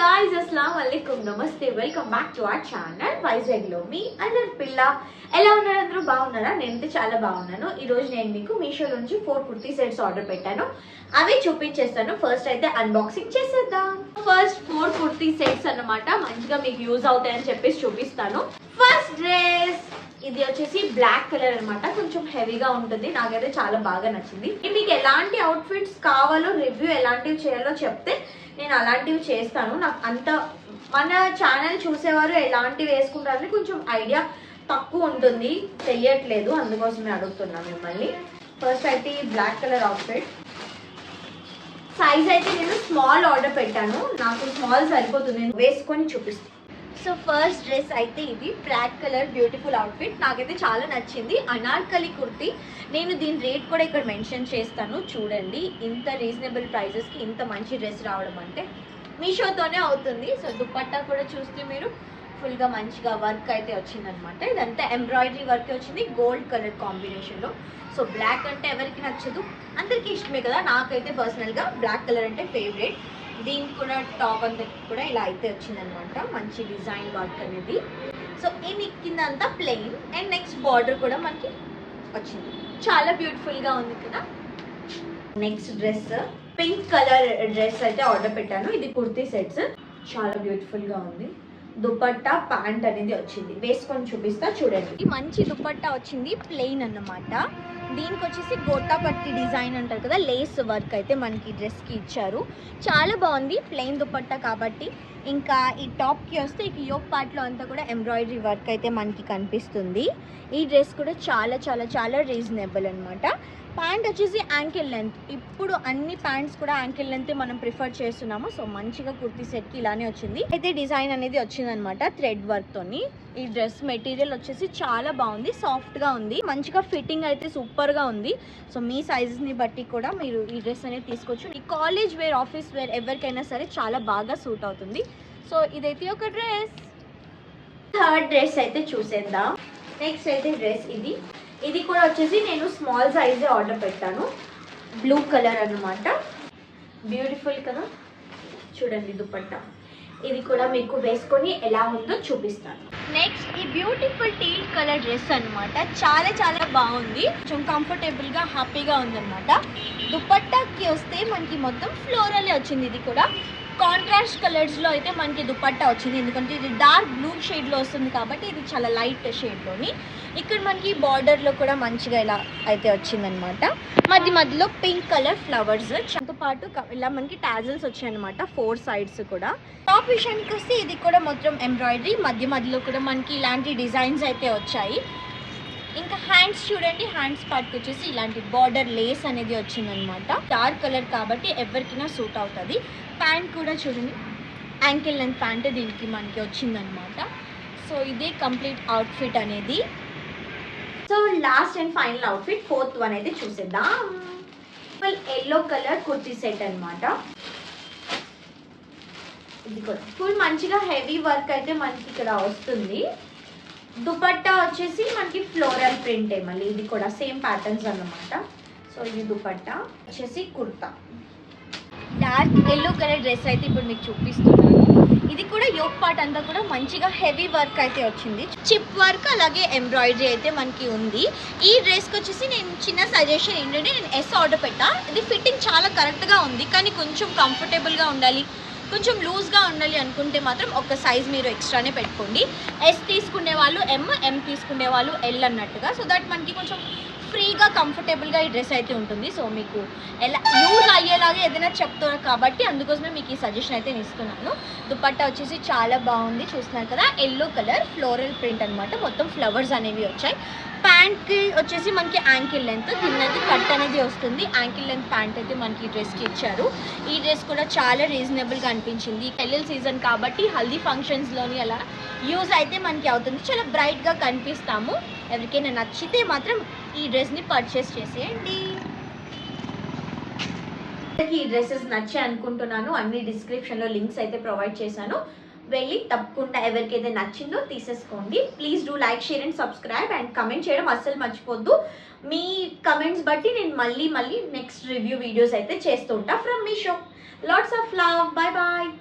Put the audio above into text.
guys, Assalamu alaikum, namaste, welcome back to our channel Vizag lo me Anar Pilla. ఎలా ఉన్నారు అందరూ బాగున్నారా? నేనైతే చాలా బాగున్నాను. ఈ రోజు నేను మీకు మీషో నుంచి 4 కుర్తీ సెట్స్ ఆర్డర్ పెట్టాను. అవి చూపించేస్తాను. ఫస్ట్ అయితే అన్బాక్సింగ్ చేసేద్దాం. ఫస్ట్ 4 కుర్తీ సెట్స్ అన్నమాట. మంచిగా మీకు యూజ్ అవుతాయని చెప్పేసి చూపిస్తాను. ఫస్ట్ డ్రెస్ ఇది వచ్చేసి బ్లాక్ కలర్ అన్నమాట. కొంచెం హెవీగా ఉంటుంది. నాకైతే చాలా బాగా నచ్చింది. మీకు ఎలాంటి అవుట్ఫిట్స్ కావాలో రివ్యూ ఎలాంటివి చేయాలో చెప్తే నేను అలాంటివి చేస్తాను. నాకు అంత మన ఛానల్ చూసేవారు ఎలాంటివి వేసుకుంటారని కొంచెం ఐడియా తక్కువ ఉంటుంది, తెలియట్లేదు, అందుకోసమే అడుగుతున్నాను మిమ్మల్ని. ఫస్ట్ అయితే ఈ బ్లాక్ కలర్ అవుట్ఫిట్ సైజ్ అయితే నేను స్మాల్ ఆర్డర్ పెట్టాను. నాకు స్మాల్ సరిపోతుంది, వేసుకొని చూపిస్తాను. సో ఫస్ట్ డ్రెస్ అయితే ఇది బ్లాక్ కలర్ బ్యూటిఫుల్ అవుట్ఫిట్. నాకైతే చాలా నచ్చింది. అనార్కలి కుర్తీ. నేను దీని రేట్ కూడా ఇక్కడ మెన్షన్ చేస్తాను, చూడండి. ఇంత రీజనబుల్ ప్రైజెస్కి ఇంత మంచి డ్రెస్ రావడం అంటే మీషోతోనే అవుతుంది. సో దుపట్టా కూడా చూస్తే మీరు ఫుల్గా మంచిగా వర్క్ అయితే వచ్చిందనమాట. ఇదంతా ఎంబ్రాయిడరీ వర్క్ వచ్చింది గోల్డ్ కలర్ కాంబినేషన్లో. సో బ్లాక్ అంటే ఎవరికి నచ్చదు, అందరికీ ఇష్టమే కదా. నాకైతే పర్సనల్గా బ్లాక్ కలర్ అంటే ఫేవరెట్. దీనికి కూడా టాప్ అంతా కూడా ఇలా అయితే వచ్చిందనమాట, మంచి డిజైన్ వర్క్ అనేది. సో ఈ కింద అంతా ప్లెయిన్ అండ్ నెక్స్ట్ బార్డర్ కూడా మనకి వచ్చింది. చాలా బ్యూటిఫుల్గా ఉంది కదా. Next dress pink colour dress అయితే ఆర్డర్ పెట్టాను. ఇది కుర్తీ సెట్స్, చాలా బ్యూటిఫుల్గా ఉంది. దుపట్టా ప్యాంట్ అనేది వచ్చింది, వేసుకొని చూపిస్తా చూడండి. ఈ మంచి దుపట్టా వచ్చింది, ప్లెయిన్ అన్నమాట. దీనికి వచ్చేసి గోటా పట్టి డిజైన్ అంటారు కదా, లేస్ వర్క్ అయితే మనకి డ్రెస్కి ఇచ్చారు. చాలా బాగుంది, ప్లెయిన్ దుపట్టా కాబట్టి. ఇంకా ఈ టాప్కి వస్తే ఈ యోక్ పార్ట్లో అంతా కూడా ఎంబ్రాయిడరీ వర్క్ అయితే మనకి కనిపిస్తుంది. ఈ డ్రెస్ కూడా చాలా చాలా చాలా రీజనబుల్ అనమాట. ప్యాంట్ వచ్చేసి యాంకిల్ లెంత్. ఇప్పుడు అన్ని ప్యాంట్స్ కూడా యాంకిల్ లెంత్ మనం ప్రిఫర్ చేస్తున్నాము. సో మంచిగా కుర్తీ సెట్కి ఇలానే వచ్చింది. అయితే డిజైన్ అనేది వచ్చిందనమాట థ్రెడ్ వర్క్తోని. ఈ డ్రెస్ మెటీరియల్ వచ్చేసి చాలా బాగుంది, సాఫ్ట్గా ఉంది, మంచిగా ఫిట్టింగ్ అయితే సూపర్గా ఉంది. సో మీ సైజెస్ని బట్టి కూడా మీరు ఈ డ్రెస్ అనేది తీసుకోవచ్చు. ఈ కాలేజ్ వేర్, ఆఫీస్ వేర్ ఎవరికైనా సరే చాలా బాగా సూట్ అవుతుంది. సో ఇదైతే ఒక డ్రెస్. థర్డ్ డ్రెస్ అయితే చూసేద్దాం. నెక్స్ట్ అయితే డ్రెస్ ఇది కూడా వచ్చేసి నేను స్మాల్ సైజే ఆర్డర్ పెట్టాను. బ్లూ కలర్ అన్నమాట, బ్యూటిఫుల్ కదా. చూడండి దుపట్టా. ఇది కూడా మీకు వేసుకొని ఎలా ఉందో చూపిస్తాను. నెక్స్ట్ ఈ బ్యూటిఫుల్ టీల్ కలర్ డ్రెస్ అన్నమాట. చాలా చాలా బాగుంది, కొంచెం కంఫర్టబుల్గా హ్యాపీగా ఉందన్నమాట. దుపట్టాకి వస్తే మనకి మొత్తం ఫ్లోరలే వచ్చింది. ఇది కూడా కాంట్రాస్ట్ కలర్స్లో అయితే మనకి దుపట్టా వచ్చింది, ఎందుకంటే ఇది డార్క్ బ్లూ షేడ్లో వస్తుంది కాబట్టి ఇది చాలా లైట్ షేడ్లోని. ఇక్కడ మనకి బార్డర్లో కూడా మంచిగా ఇలా అయితే వచ్చిందనమాట. మధ్యలో పింక్ కలర్ ఫ్లవర్స్, దాంతో పాటు ఇలా మనకి టాజిల్స్ వచ్చాయన్నమాట 4 sides కూడా. టాప్ విషయానికి వస్తే ఇది కూడా మొత్తం ఎంబ్రాయిడరీ, మధ్యలో కూడా మనకి ఇలాంటి డిజైన్స్ అయితే వచ్చాయి. ఇంకా హ్యాండ్స్ చూడండి, హ్యాండ్స్ పార్ట్కి వచ్చేసి ఇలాంటి బార్డర్ లేస్ అనేది వచ్చిందనమాట. డార్క్ కలర్ కాబట్టి ఎవరికైనా సూట్ అవుతుంది. ప్యాంట్ కూడా చూడండి, యాంకిల్ లెంత్ ప్యాంట్ దీనికి మనకి వచ్చిందనమాట. సో ఇదే కంప్లీట్ అవుట్ఫిట్ అనేది. So last and final outfit, 4th one అయితే చూసేద్దాం. ఎల్లో కలర్ కుర్తీ సెట్ అనమాట. ఇది కూడా ఫుల్ మంచిగా హెవీ వర్క్ అయితే మనకి ఇక్కడ వస్తుంది. దుపట్టా వచ్చేసి మనకి ఫ్లోరల్ ప్రింటే, మళ్ళీ ఇది కూడా సేమ్ ప్యాటర్న్స్ అన్నమాట. సో ఇది దుపట్టా వచ్చేసి kurta. Dark yellow colour dress అయితే ఇప్పుడు మీకు చూపిస్తున్నాను. ఇది కూడా యోక్ పార్ట్ అంతా కూడా మంచిగా హెవీ వర్క్ అయితే వచ్చింది, చిప్ వర్క్ అలాగే ఎంబ్రాయిడరీ అయితే మనకి ఉంది. ఈ డ్రెస్కి వచ్చేసి నేను చిన్న సజెషన్ ఏంటంటే, నేను S ఆర్డర్ పెట్టా. ఇది ఫిట్టింగ్ చాలా కరెక్ట్గా ఉంది, కానీ కొంచెం కంఫర్టబుల్గా ఉండాలి, కొంచెం లూజ్గా ఉండాలి అనుకుంటే మాత్రం ఒక సైజ్ మీరు ఎక్స్ట్రానే పెట్టుకోండి. S తీసుకునే వాళ్ళు M తీసుకునే వాళ్ళు L అన్నట్టుగా. సో దట్ మనకి కొంచెం ఫ్రీగా కంఫర్టబుల్గా ఈ డ్రెస్ అయితే ఉంటుంది. సో మీకు ఎలా యూజ్ అయ్యేలాగా ఏదైనా చెప్తారు కాబట్టి అందుకోసమే మీకు ఈ సజెషన్ అయితే నేను ఇస్తున్నాను. దుపట్టా వచ్చేసి చాలా బాగుంది, చూస్తున్నారు కదా. ఎల్లో కలర్ ఫ్లోరల్ ప్రింట్ అనమాట, మొత్తం ఫ్లవర్స్ అనేవి వచ్చాయి. ప్యాంట్కి వచ్చేసి మనకి యాంకిల్ లెంత్, కిందకి కట్ అనేది వస్తుంది. యాంకిల్ లెంత్ ప్యాంట్ అయితే మనకి ఈ డ్రెస్కి ఇచ్చారు. ఈ డ్రెస్ కూడా చాలా రీజనబుల్గా అనిపించింది. పెళ్ళిళ్ళ సీజన్ కాబట్టి హల్దీ ఫంక్షన్స్లోని అలా యూజ్ అయితే మనకి అవుతుంది, చాలా బ్రైట్గా కనిపిస్తాము. ఎవరికైనా నచ్చితే మాత్రం ఈ డ్రెస్ని పర్చేస్ చేసేయండి. ఈ డ్రెస్సెస్ నచ్చాయి అనుకుంటున్నాను. అన్ని డిస్క్రిప్షన్లో లింక్స్ అయితే ప్రొవైడ్ చేశాను, వెళ్ళి తప్పకుండా ఎవరికైతే నచ్చిందో తీసేసుకోండి. Please do like, share and subscribe and comment చేయడం అస్సలు మర్చిపోద్దు. మీ కమెంట్స్ బట్టి నేను మళ్ళీ నెక్స్ట్ రివ్యూ వీడియోస్ అయితే చేస్తూ ఉంటా from Meesho. Lots of love, bye bye.